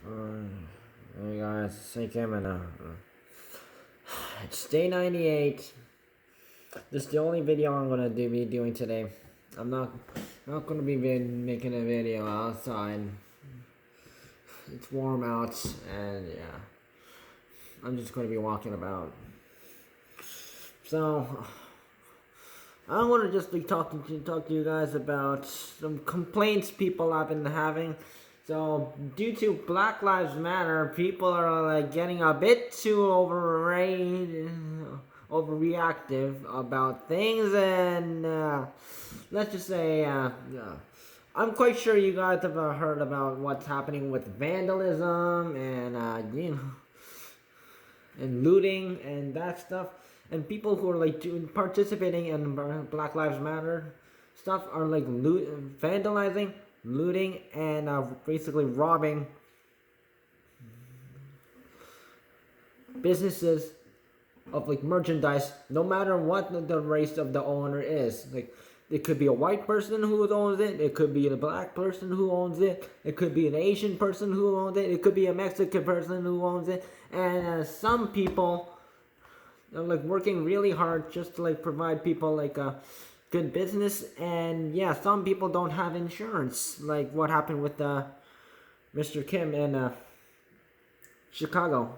Hey guys, it's Kim and it's day 98. This is the only video I'm gonna be doing today. I'm not gonna be making a video outside. It's warm out, and yeah, I'm just gonna be walking about. So I want to just be talk to you guys about some complaints people have been having. So, due to Black Lives Matter, people are like getting a bit too overreactive about things, and let's just say, I'm quite sure you guys have heard about what's happening with vandalism and and looting and that stuff, and people who are like participating in Black Lives Matter stuff are like vandalizing, looting, and basically robbing businesses of like merchandise, no matter what the race of the owner is. Like, it could be a white person who owns it, it could be a black person who owns it, it could be an Asian person who owns it, it could be a Mexican person who owns it, and some people are like working really hard just to like provide people like a good business. And yeah, some people don't have insurance, like what happened with Mr. Kim in Chicago.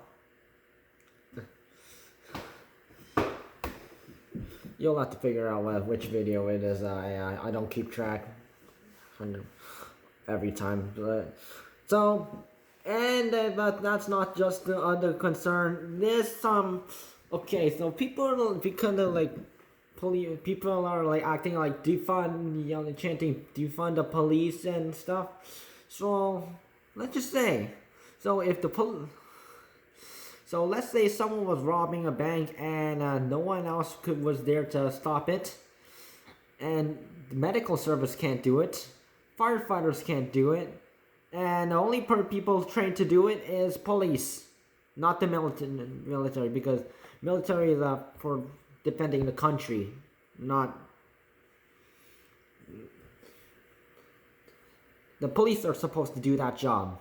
You'll have to figure out which video it is. I don't keep track every time. But that's not just the other concern. There's some. Okay, so people are because of like people are like acting like defund, chanting defund the police and stuff. So let's just say, so if the so let's say someone was robbing a bank and no one else was there to stop it, and the medical service can't do it, firefighters can't do it, and the only people trained to do it is police, not the military, because military is for defending the country, not the police are supposed to do that job.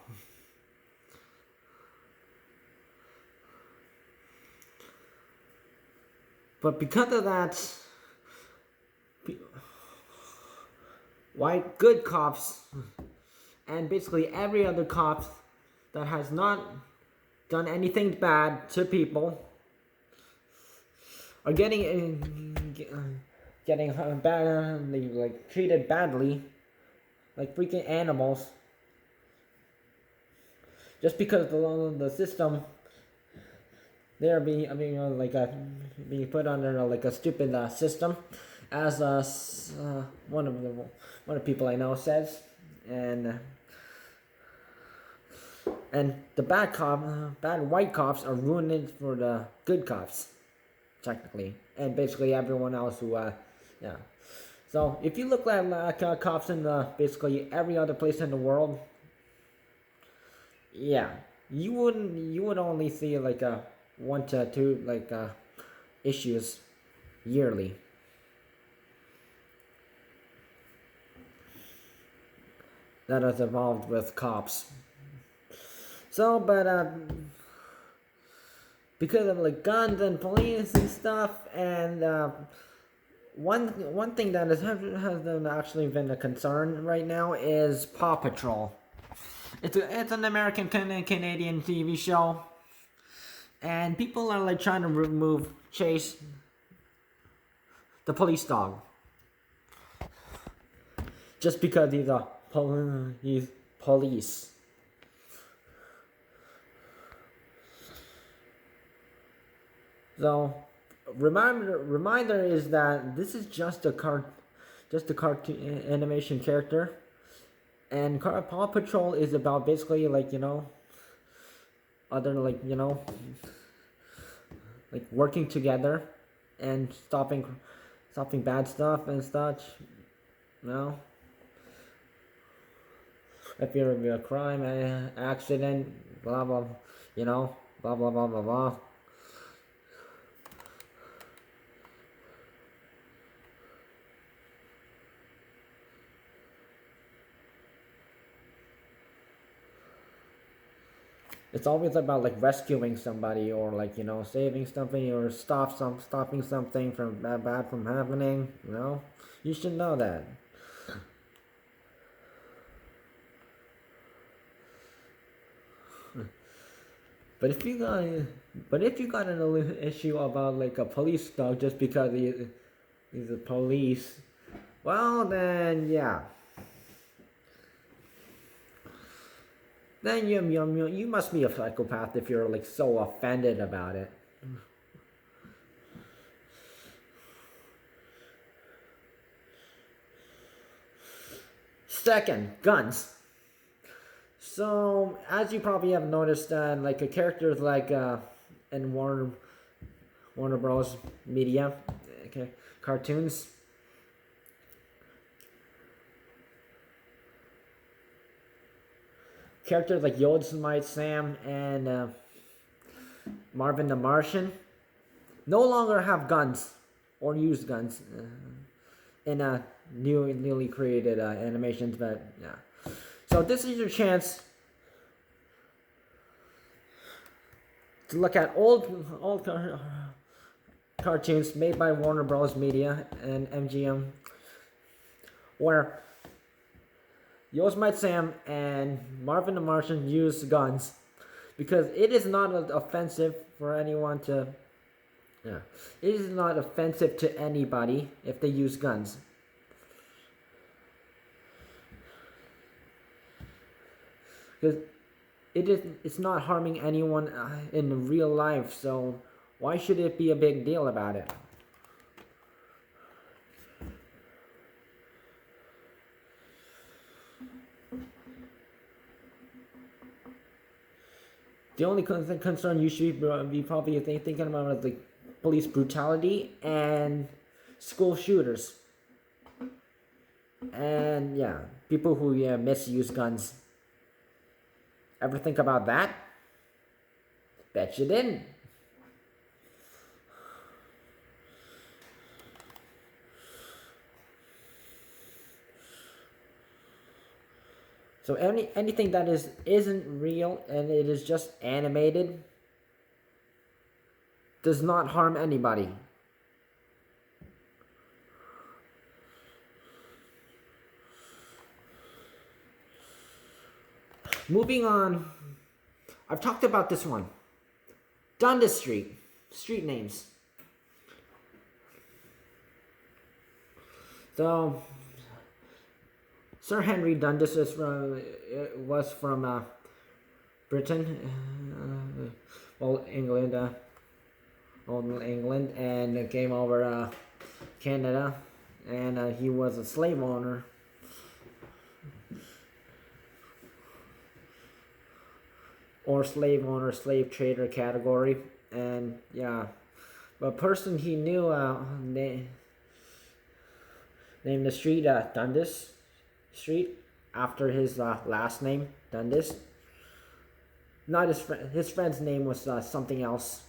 But because of that, white good cops and basically every other cop that has not done anything bad to people are getting badly, like treated badly, like freaking animals, just because the system. They're being being put under like a stupid system, as one of the people I know says, and the bad white cops are ruining for the good cops, technically, and basically everyone else who yeah. So if you look at cops in basically every other place in the world, yeah, you would only see like a 1 to 2 like issues yearly. That is involved with cops. So, but because of like guns and police and stuff, and one thing that has actually been a concern right now is Paw Patrol. It's an American Canadian TV show. And people are like trying to chase the police dog, just because he's police. So reminder is that this is just a cartoon animation character, and Paw Patrol is about basically like other like like working together and stopping bad stuff and such. If you're a crime, accident, blah blah, blah blah blah blah blah. It's always about like rescuing somebody, or like, saving something, or stopping something from bad from happening. You should know that. But if you got an issue about like a police dog just because he's a police, well then yeah. Then you must be a psychopath if you're like so offended about it. Second, guns. So as you probably have noticed, like characters like in Warner Bros. Media, okay, cartoons. Characters like Yosemite Sam and Marvin the Martian no longer have guns or use guns in newly created animations, but yeah. So this is your chance to look at old cartoons made by Warner Bros. Media and MGM, where Yosemite Sam and Marvin the Martian use guns, because it is not offensive for anyone to. Yeah, it is not offensive to anybody if they use guns. Because it's not harming anyone in real life, so why should it be a big deal about it? The only concern you should be probably thinking about is like police brutality and school shooters. And yeah, people who misuse guns. Ever think about that? Bet you didn't. So anything that isn't real and it is just animated does not harm anybody. Moving on, I've talked about this one. Dundas Street, street names. So Sir Henry Dundas was from Britain, England, old England, and came over Canada, and he was a slave owner. Or slave owner, slave trader category, and yeah, a person he knew named the street Dundas Street after his last name, Dundas. Not his friend's name was something else.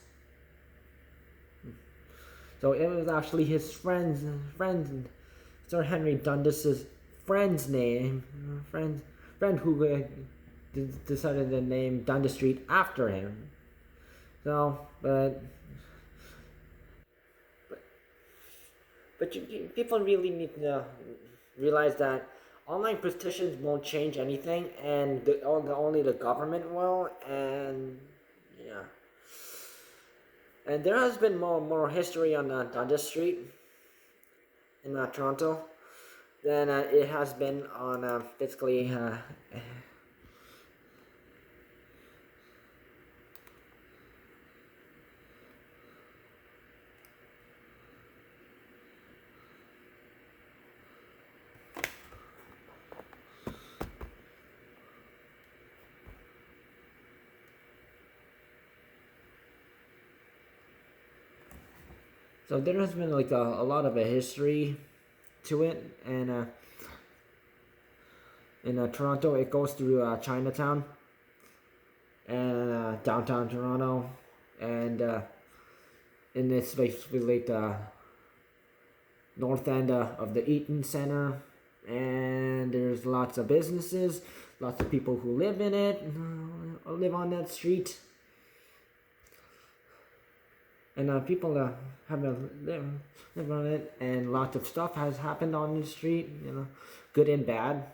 So it was actually his friend, Sir Henry Dundas's friend's name, friend who decided to name Dundas Street after him. So, but people really need to realize that online petitions won't change anything, and only the government will, and yeah. And there has been more history on Dundas Street in Toronto than it has been on basically. So there has been like a lot of a history to it, and in Toronto it goes through Chinatown and downtown Toronto, and in this basically like the north end of the Eaton Center, and there's lots of businesses. lots of people who live in it, live on that street. And people have live on it, and lots of stuff has happened on the street, good and bad.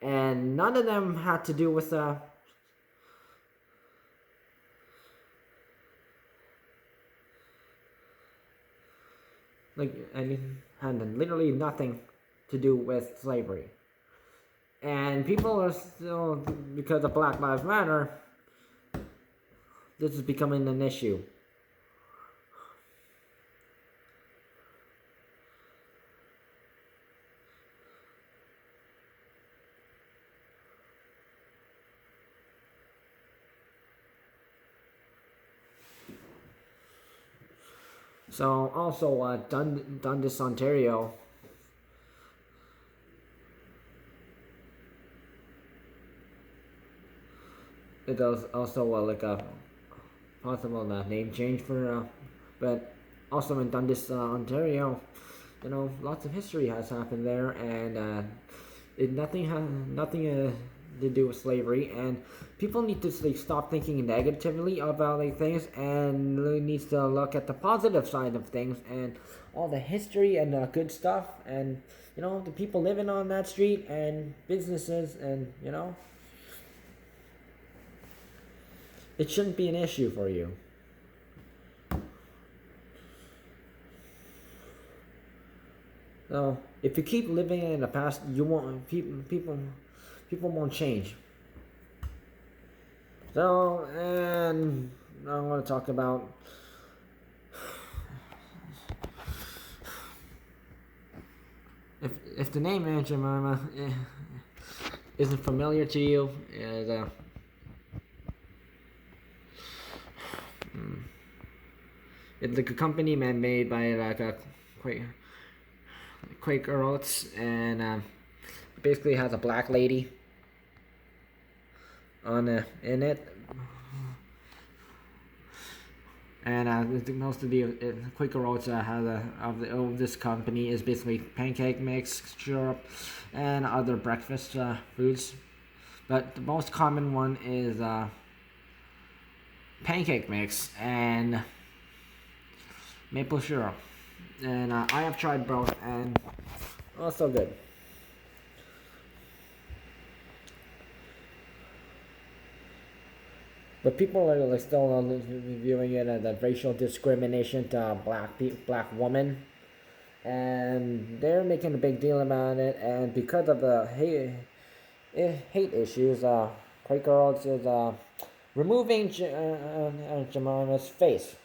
And none of them had to do with had literally nothing to do with slavery. And people are still, because of Black Lives Matter, this is becoming an issue. So also Dundas, Ontario. It does also like a possible name change for, but also in Dundas, Ontario, lots of history has happened there, and nothing to do with slavery, and people need to stop thinking negatively about things, and really needs to look at the positive side of things and all the history and good stuff, and the people living on that street and businesses, and it shouldn't be an issue for you. So if you keep living in the past, you won't people won't change. So, and I want to talk about if the name Aunt Jemima isn't familiar to you, it's like a company made by like a Quaker Oats, and basically has a black lady in it, and most of the Quaker Oats of this company is basically pancake mix, syrup, and other breakfast foods, but the most common one is pancake mix and maple syrup, and I have tried both, and also good. But people are still viewing it as a racial discrimination to black women, and they're making a big deal about it. And because of the hate issues, Quaker Oats is removing Jemima's face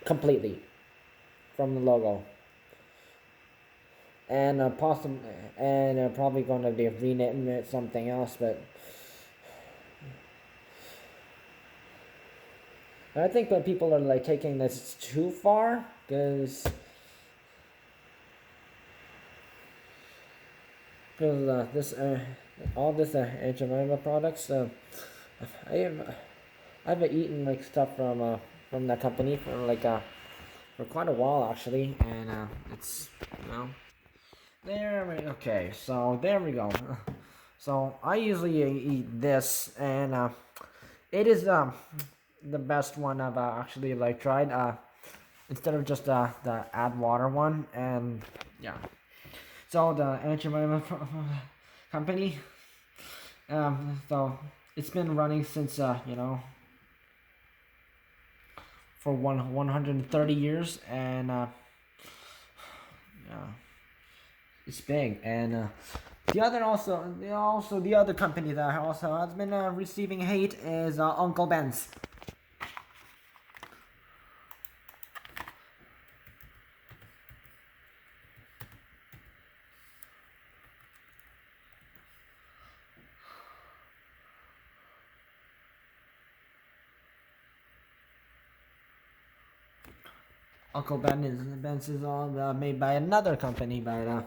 completely from the logo, and probably going to be renaming it something else, but I think that people are taking this too far, because all this Aunt Jemima products, I've eaten stuff from that company for quite a while actually, and it's okay, so there we go. So I usually eat this, and it is the best one I've actually tried, instead of just the add water one, and yeah. So the Aunt Jemima company, so it's been running since for 130 years, and yeah, it's big. And the other company that also has been receiving hate is Uncle Ben's. Uncle Ben's is all made by another company, but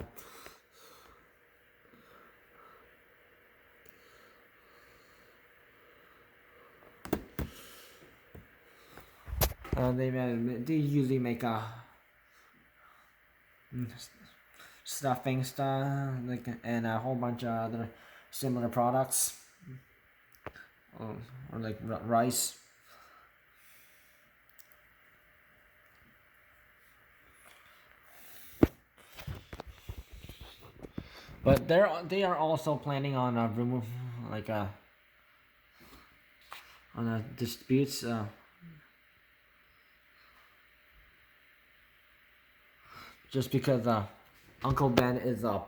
they usually make stuffing stuff, like, and a whole bunch of other similar products, or like rice. But they are also planning on remove like on disputes. Just because Uncle Ben is the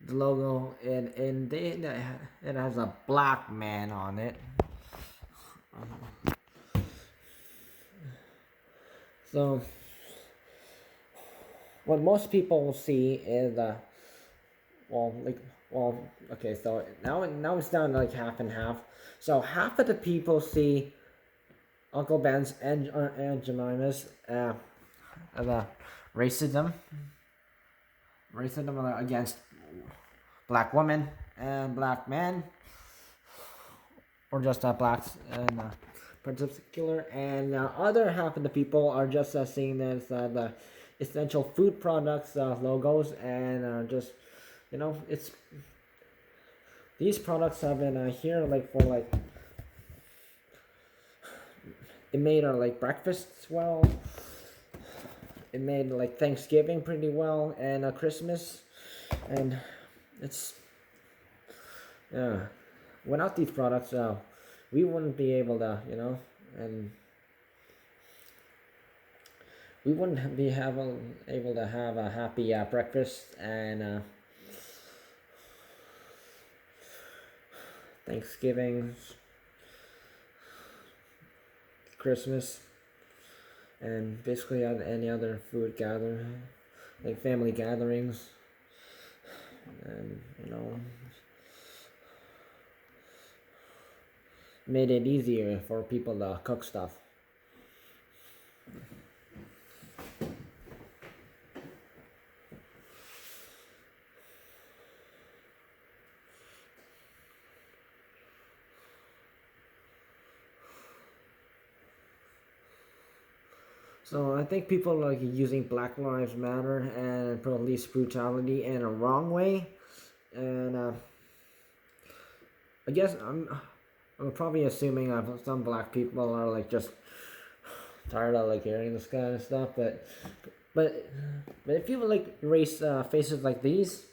logo, and it has a black man on it. So what most people see is okay, so now it's down to like half and half. So half of the people see Uncle Ben's and Jemima's as a racism against black women and black men, or just blacks in particular, and other half of the people are just seeing as the essential food products logos, and just, you know, it's these products have been here like for like it made our like breakfasts well. It made like Thanksgiving pretty well, and Christmas, and it's without these products, we wouldn't be able to, you know, and we wouldn't be able to have a happy breakfast and Thanksgiving, Christmas, and basically any other food gathering, like family gatherings, and, you know, made it easier for people to cook stuff. So I think people are like using Black Lives Matter and police brutality in a wrong way, and I guess I'm probably assuming some black people are like just tired of like hearing this kind of stuff, but if you like erase faces like these,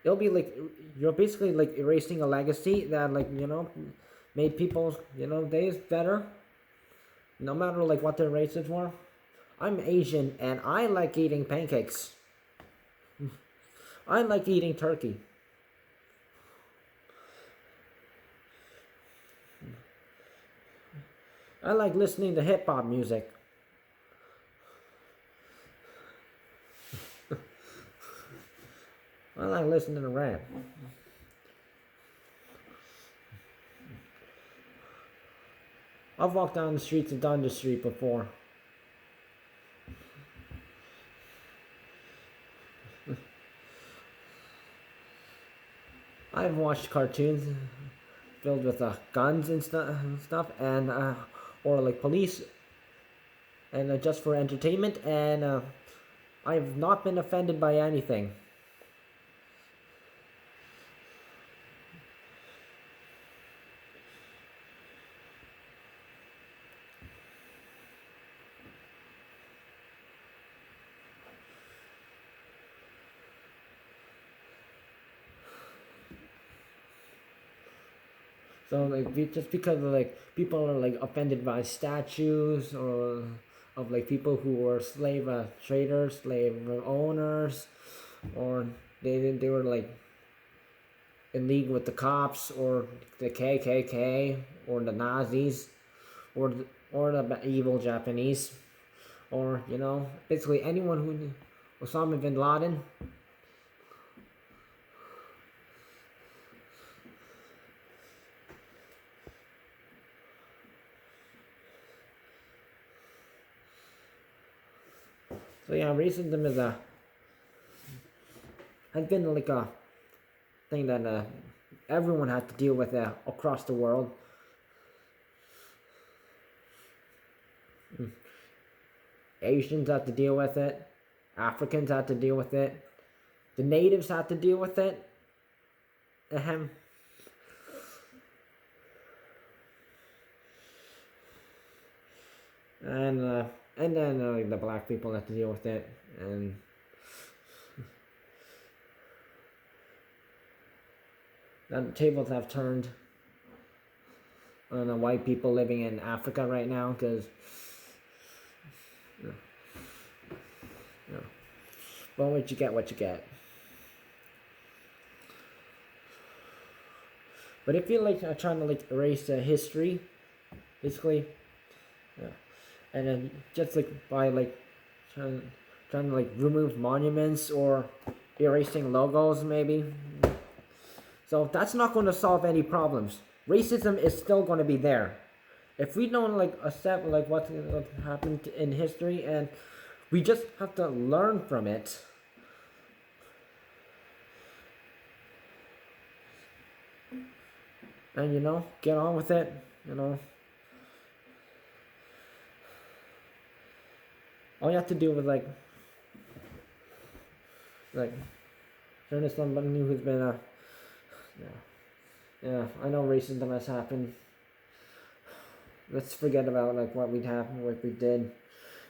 it'll be like you're basically like erasing a legacy that, like, you know, made people's, you know, days better, no matter like what their races were. I'm Asian and I like eating pancakes. I like eating turkey. I like listening to hip hop music. I like listening to rap. I've walked down the streets of Dundas Street before. I've watched cartoons filled with guns and stuff, and or like police, and just for entertainment, and I've not been offended by anything. So like just because like people are like offended by statues or of like people who were slave traders, slave owners, or they were like in league with the cops or the KKK or the Nazis or the evil Japanese, or, you know, basically anyone who Osama bin Laden. So yeah, racism is has been like a thing that everyone has to deal with across the world. Asians have to deal with it. Africans have to deal with it. The natives have to deal with it. Ahem. And then the black people have to deal with it. And the tables have turned on the white people living in Africa right now, because but what you get, what you get. But if you're like trying to like erase history, basically, yeah, and then just like by like trying to like remove monuments or erasing logos, maybe. So that's not going to solve any problems. Racism is still going to be there. If we don't like accept like what happened in history, and we just have to learn from it. And get on with it, All you have to do is like turn to somebody who's been yeah, I know racism has happened. Let's forget about like what we did.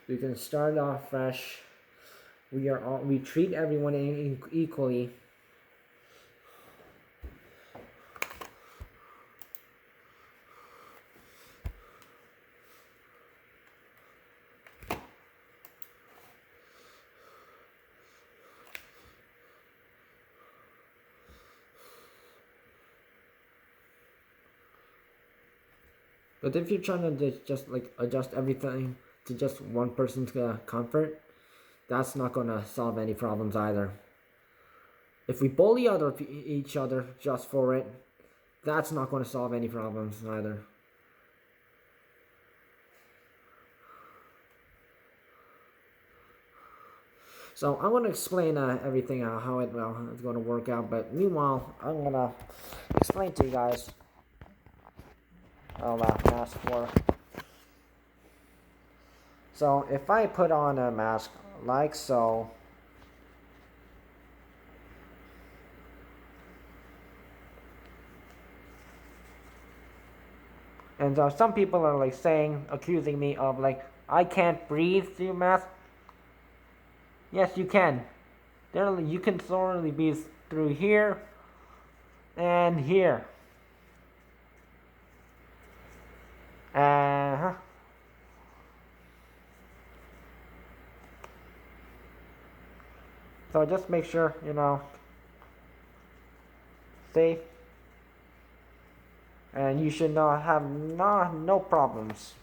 We can start off fresh. We treat everyone equally. But if you're trying to just like adjust everything to just one person's comfort, that's not gonna solve any problems either. If we bully each other just for it, that's not gonna solve any problems either. So I'm gonna explain everything how it's gonna work out. But meanwhile, I'm gonna explain to you guys how masks work. So if I put on a mask like so, and some people are like accusing me of like I can't breathe through mask. Yes, you can. You can thoroughly breathe through here and here. So just make sure, safe. And you should not have no problems.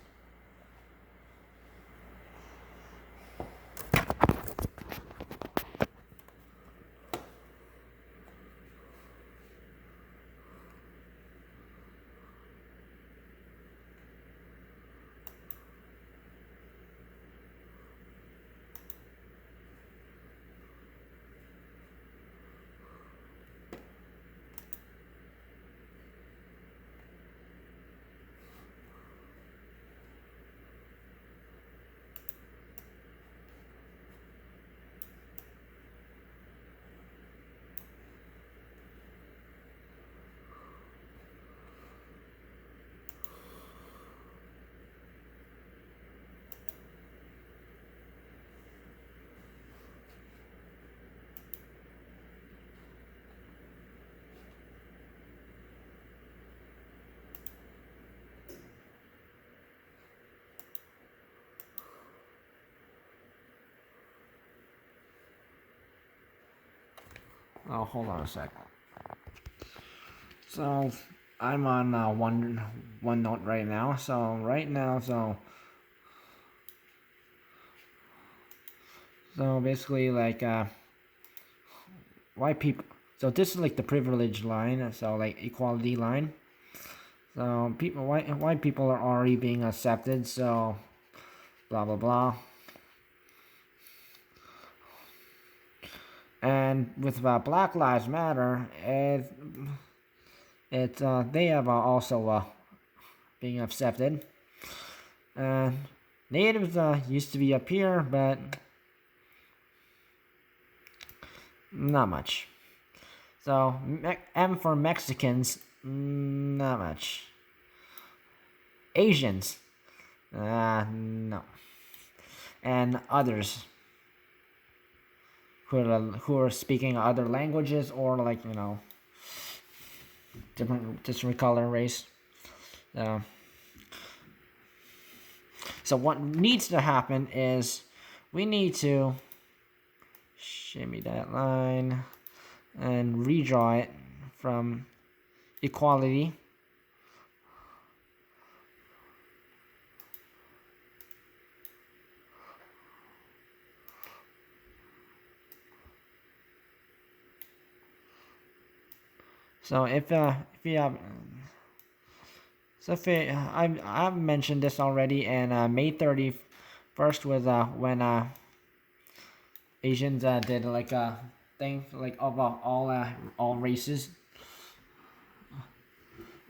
Oh, hold on a sec. So I'm on OneNote right now. So basically, like white people. So this is like the privilege line. So like equality line. So white people are already being accepted. So blah blah blah. And with Black Lives Matter, they have also being accepted, and Natives used to be up here, but not much. So M for Mexicans, not much. Asians, no. And others who are speaking other languages or like different color race. So what needs to happen is we need to shimmy that line and redraw it from equality. So if you have I've mentioned this already, and May 31st was when Asians did like a thing like of all races,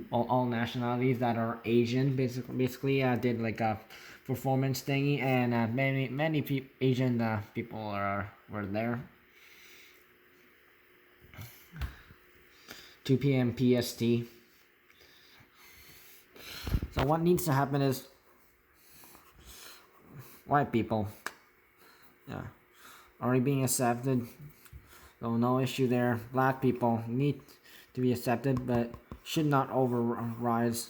all nationalities that are Asian, basically did like a performance thingy, and many Asian people were there. 2 p.m. PST. So what needs to happen is white people, already being accepted, so no issue there. Black people need to be accepted, but should not overrise.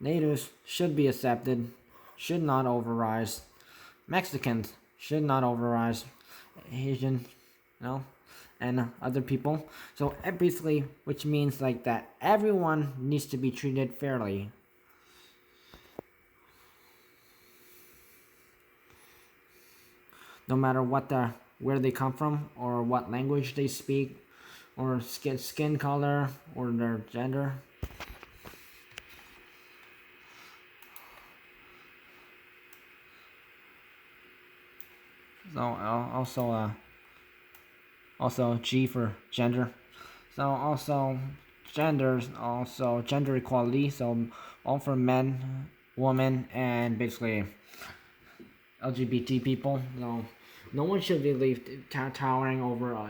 Natives should be accepted, should not overrise. Mexicans should not overrise. Asian, and other people. So basically, which means like that everyone needs to be treated fairly. No matter where they come from, or what language they speak, or skin color, or their gender. So also G for gender. So also genders, also gender equality. So all for men, women, and basically LGBT people. So no one should be towering over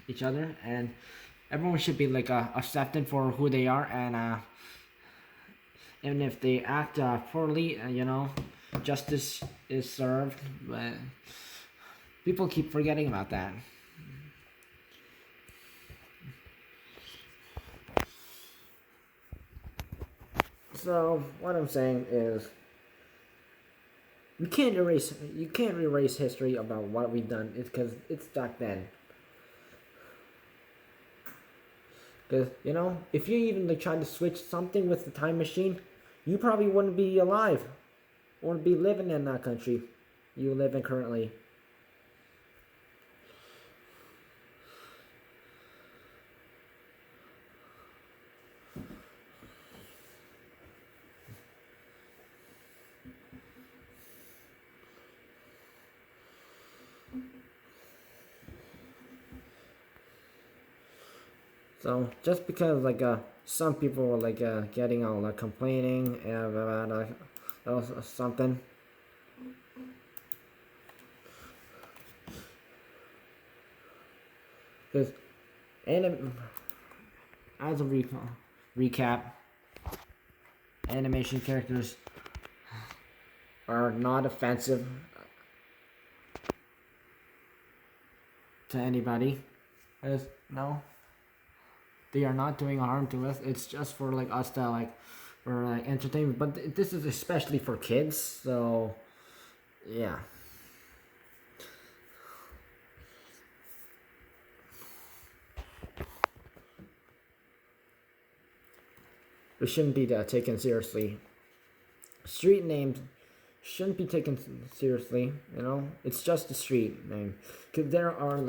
each other, and everyone should be like accepted for who they are, and even if they act poorly, justice is served. But people keep forgetting about that. So what I'm saying is, you can't erase history about what we've done. It's because it's back then. Because if you even tried to switch something with the time machine, you probably wouldn't be alive, or be living in that country you live in currently. So just because some people were getting all complaining about something, because as a recap, animation characters are not offensive to anybody. They are not doing harm to us. It's just for us to for entertainment. But this is especially for kids. So yeah. It shouldn't be taken seriously. Street names shouldn't be taken seriously. It's just a street name. Cause there are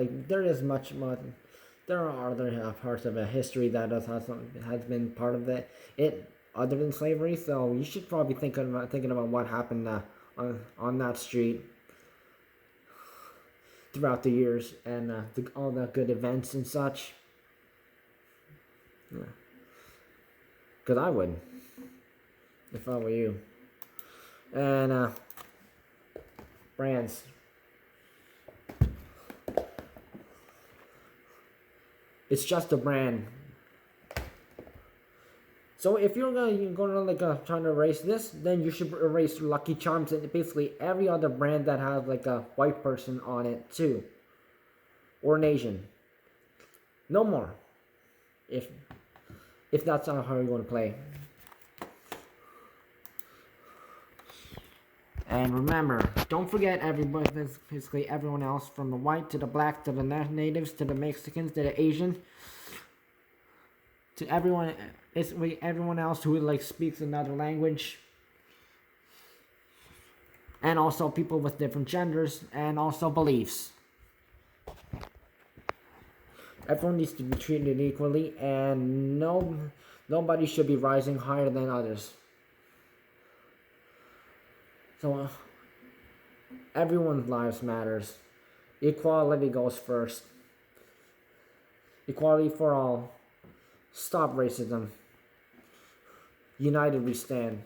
there are other parts of a history that has been part of it other than slavery. So you should probably thinking about what happened on that street throughout the years, and all the good events and such. Yeah. Because I would, if I were you. And brands. It's just a brand. So if you're gonna like trying to erase this, then you should erase Lucky Charms and basically every other brand that has like a white person on it too, or an Asian. No more. If that's not how you want to play. And remember, don't forget everybody, basically everyone else, from the white to the black to the natives to the Mexicans to the Asian, to everyone. It's everyone else who like speaks another language, and also people with different genders and also beliefs. Everyone needs to be treated equally, and nobody should be rising higher than others. So everyone's lives matters. Equality goes first. Equality for all. Stop racism. United we stand.